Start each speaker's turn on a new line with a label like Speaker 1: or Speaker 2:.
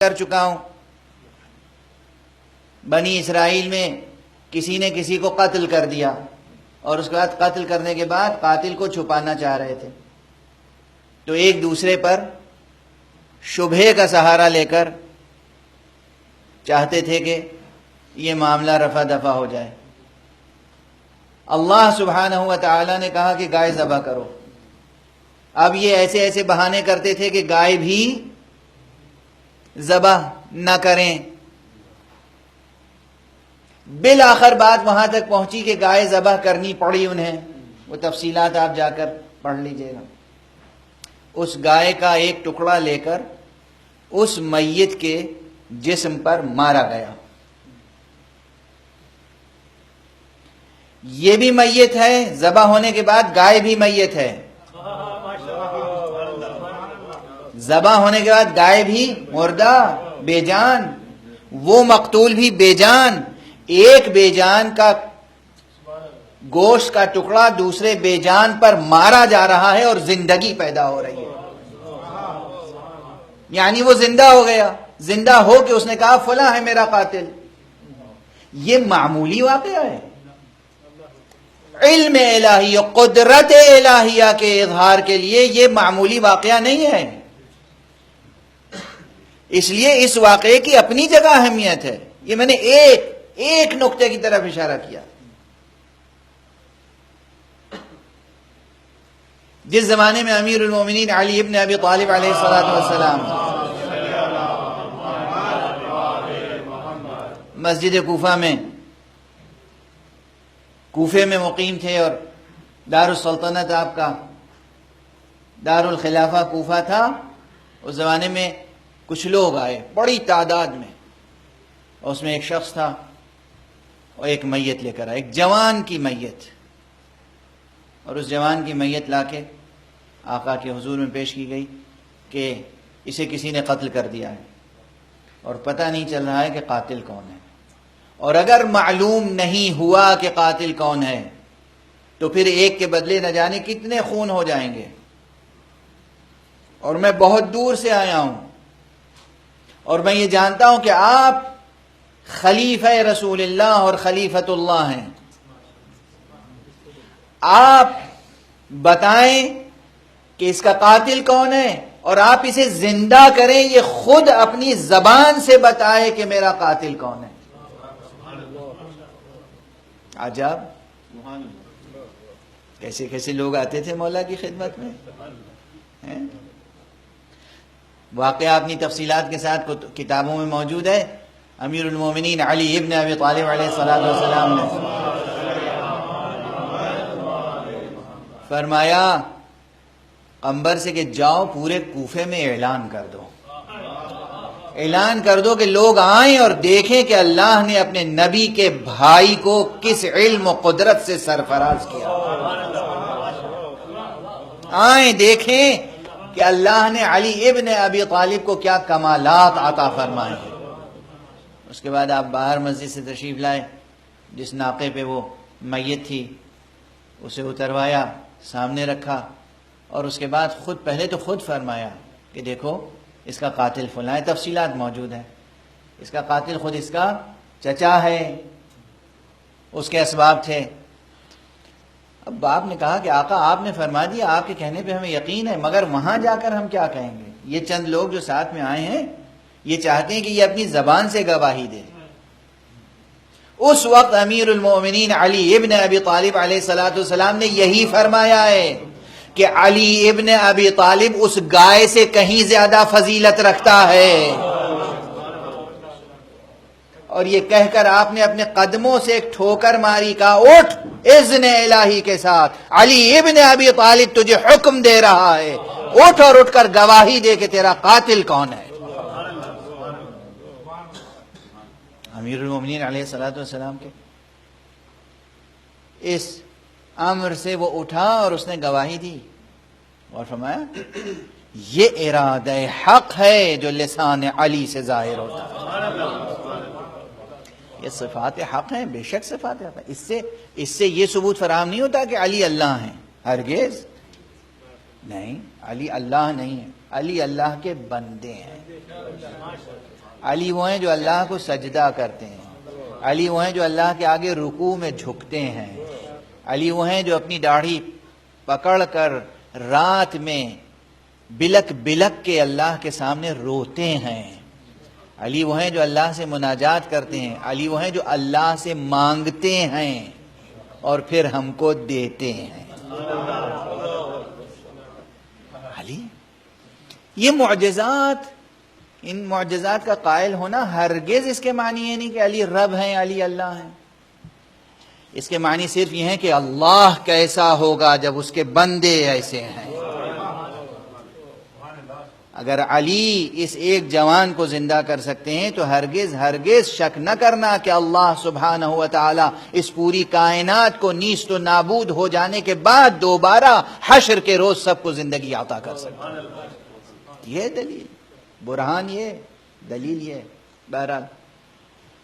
Speaker 1: کر چکا ہوں، بنی اسرائیل میں کسی نے کسی کو قتل کر دیا اور اس کے بعد قتل کرنے کے بعد قاتل کو چھپانا چاہ رہے تھے، تو ایک دوسرے پر شبہے کا سہارا لے کر چاہتے تھے کہ یہ معاملہ رفع دفع ہو جائے۔ اللہ سبحانہ و تعالی نے کہا کہ گائے ذبح کرو۔ اب یہ ایسے ایسے بہانے کرتے تھے کہ گائے بھی ذبح نہ کریں، بالآخر بات وہاں تک پہنچی کہ گائے ذبح کرنی پڑی انہیں، وہ تفصیلات آپ جا کر پڑھ لیجئے گا۔ اس گائے کا ایک ٹکڑا لے کر اس میت کے جسم پر مارا گیا۔ یہ بھی میت ہے، ذبح ہونے کے بعد گائے بھی میت ہے، ذبح ہونے کے بعد گائے بھی مردہ بے جان، وہ مقتول بھی بے جان۔ ایک بے جان کا گوشت کا ٹکڑا دوسرے بے جان پر مارا جا رہا ہے اور زندگی پیدا ہو رہی ہے، یعنی وہ زندہ ہو گیا، زندہ ہو کے اس نے کہا فلاں ہے میرا قاتل۔ یہ معمولی واقعہ ہے؟ علم الہی اور قدرت الہیہ کے اظہار کے لیے یہ معمولی واقعہ نہیں ہے، اس لیے اس واقعے کی اپنی جگہ اہمیت ہے۔ یہ میں نے ایک نقطے کی طرف اشارہ کیا۔ جس زمانے میں امیر المومنین علی ابن ابی طالب علیہ السلام مسجد کوفے میں مقیم تھے، اور دار السلطنت آپ کا دار الخلافہ کوفہ تھا، اس زمانے میں کچھ لوگ آئے بڑی تعداد میں، اور اس میں ایک شخص تھا اور ایک میت لے کر آئے، ایک جوان کی میت، اور اس جوان کی میت لا کے آقا کے حضور میں پیش کی گئی کہ اسے کسی نے قتل کر دیا ہے اور پتہ نہیں چل رہا ہے کہ قاتل کون ہے، اور اگر معلوم نہیں ہوا کہ قاتل کون ہے تو پھر ایک کے بدلے نہ جانے کتنے خون ہو جائیں گے، اور میں بہت دور سے آیا ہوں اور میں یہ جانتا ہوں کہ آپ خلیفہ رسول اللہ اور خلیفۃ اللہ ہیں، آپ بتائیں کہ اس کا قاتل کون ہے، اور آپ اسے زندہ کریں، یہ خود اپنی زبان سے بتائے کہ میرا قاتل کون ہے۔ عجب، کیسے کیسے لوگ آتے تھے مولا کی خدمت میں۔ واقعہ اپنی تفصیلات کے ساتھ کتابوں میں موجود ہے۔ امیر المومنین علی ابن ابی طالب علیہ السلام نے فرمایا قنبر سے کہ جاؤ پورے کوفے میں اعلان کر دو کہ لوگ آئیں اور دیکھیں کہ اللہ نے اپنے نبی کے بھائی کو کس علم و قدرت سے سرفراز کیا، آئیں دیکھیں کہ اللہ نے علی ابن ابی طالب کو کیا کمالات عطا فرمائے ہیں۔ اس کے بعد آپ باہر مسجد سے تشریف لائے، جس ناقے پہ وہ میت تھی اسے اتروایا، سامنے رکھا، اور اس کے بعد پہلے تو خود فرمایا کہ دیکھو اس کا قاتل فلاں ہے، تفصیلات موجود ہیں، اس کا قاتل خود اس کا چچا ہے، اس کے اسباب تھے۔ اب باپ نے کہا کہ آقا آپ نے فرما دیا، آپ کے کہنے پہ ہمیں یقین ہے، مگر وہاں جا کر ہم کیا کہیں گے؟ یہ چند لوگ جو ساتھ میں آئے ہیں یہ چاہتے ہیں کہ یہ اپنی زبان سے گواہی دے۔ اس وقت امیر المومنین علی ابن ابی طالب علیہ السلام نے یہی فرمایا ہے کہ علی ابن ابی طالب اس گائے سے کہیں زیادہ فضیلت رکھتا ہے، اور یہ کہہ کر آپ نے اپنے قدموں سے ایک ٹھوکر ماری، کہا اٹھ اذن الہی کے ساتھ، علی ابن ابی طالب تجھے حکم دے رہا ہے، اٹھ اور اٹھ کر گواہی دے کہ تیرا قاتل کون ہے۔ امیر المومنین علیہ السلام کے اس امر سے وہ اٹھا اور اس نے گواہی دی اور فرمایا یہ ارادہ حق ہے جو لسان علی سے ظاہر ہوتا ہے، یہ صفات حق ہیں، بے شک صفات حق ہیں۔ اس سے یہ ثبوت فراہم نہیں ہوتا کہ علی اللہ ہیں، ہرگز نہیں، علی اللہ نہیں ہے، علی اللہ کے بندے ہیں۔ علی وہ ہیں جو اللہ کو سجدہ کرتے ہیں، علی وہ ہیں جو اللہ کے آگے رکوع میں جھکتے ہیں، علی وہ ہیں جو اپنی داڑھی پکڑ کر رات میں بلک بلک کے اللہ کے سامنے روتے ہیں، علی وہ ہیں جو اللہ سے مناجات کرتے ہیں، علی وہ ہیں جو اللہ سے مانگتے ہیں اور پھر ہم کو دیتے ہیں۔ علی، یہ معجزات، ان معجزات کا قائل ہونا ہرگز اس کے معنی یہ نہیں کہ علی رب ہیں، علی اللہ ہیں۔ اس کے معنی صرف یہ ہے کہ اللہ کیسا ہوگا جب اس کے بندے ایسے ہیں۔ اگر علی اس ایک جوان کو زندہ کر سکتے ہیں تو ہرگز ہرگز شک نہ کرنا کہ اللہ سبحانہ و تعالی اس پوری کائنات کو نیست و نابود ہو جانے کے بعد دوبارہ حشر کے روز سب کو زندگی عطا کر سکتا ہے۔ یہ دلیل، برہان یہ، دلیل یہ۔ بہرحال